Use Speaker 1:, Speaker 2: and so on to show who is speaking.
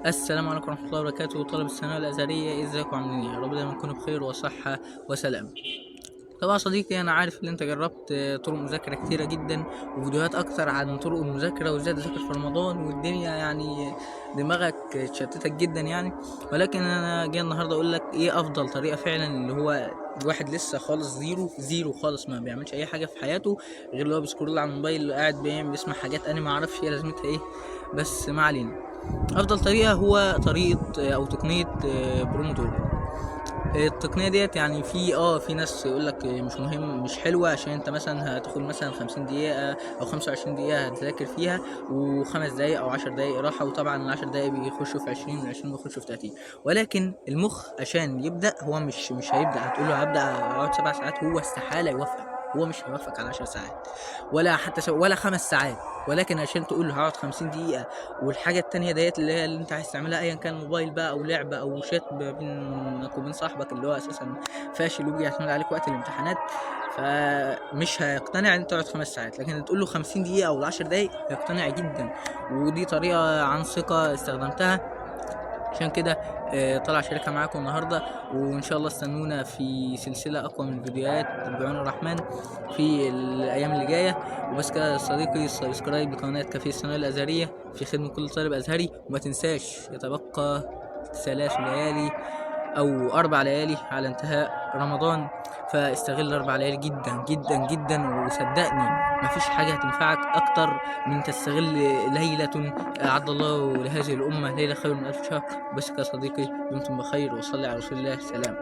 Speaker 1: السلام عليكم ورحمة الله وبركاته. طلب الثانوية الأزهرية، ازيكم عاملين ايه؟ يا رب دايما تكونوا بخير وصحة وسلام. طبعا صديقي، أنا عارف إن أنت جربت طرق مذاكرة كتيرة جدا وفيديوهات أكتر عن طرق المذاكرة وإزاي تذاكر في رمضان، والدنيا يعني دماغك اتشتتك جدا يعني. ولكن أنا جاي النهاردة أقول لك إيه أفضل طريقة فعلا، اللي هو واحد لسه خالص زيرو زيرو خالص، ما بيعملش أي حاجة في حياته غير اللي هو بيسكرول على الموبايل، قاعد بيسمع حاجات أنا ما أعرفش هي لازمتها إيه، بس ما علينا. افضل طريقه هو طريقه او تقنيه برومودورو. التقنيه ديت يعني في ناس يقول لك مش مهم، مش حلوه، عشان انت مثلا هتاخد مثلا 50 دقيقه او 25 دقيقه هتذاكر فيها، وخمس دقايق او 10 دقايق راحه، وطبعا ال 10 دقايق بيخشوا في 20 وال 20 بيخشوا في 30. ولكن المخ عشان يبدا هو مش هيبدا، هتقول له هبدا اقعد 7 ساعات، هو استحاله يوافق، هو مش هيوافق على 10 ساعات ولا حتى ولا 5 ساعات. ولكن عشان تقول له هقعد 50 دقيقة، والحاجة التانية ديت اللي هي اللي انت عايز تعملها، ايا كان موبايل بقى او لعبة او شات بينك وبين صاحبك اللي هو اساسا فاشل وبيجي يعتمد عليك وقت الامتحانات، فمش هيقتنع ان انت تقعد 5 ساعات. لكن تقول له 50 دقيقة او 10 دقايق هيقتنع جدا. ودي طريقة عن ثقة استخدمتها، عشان كده طلع شركة معاكم النهاردة. وإن شاء الله استنونا في سلسلة أقوى من الفيديوهات بعون الرحمن في الأيام اللي جاية. وبس كده يا صديقي، سبسكرايب لقناة كافيه الثانوية الأزهرية في خدمة كل طالب أزهري. وما تنساش يتبقى 3 ليالي أو 4 ليالي على انتهاء رمضان، فاستغل 4 ليالي جدا جدا جدا. وصدقني مفيش حاجة هتنفعك أكتر من تستغل ليلة أعد الله لهذه الأمة، ليلة خير من 1000 شهر. بس كده يا صديقي، دمتم بخير وصلي على رسول الله. سلام.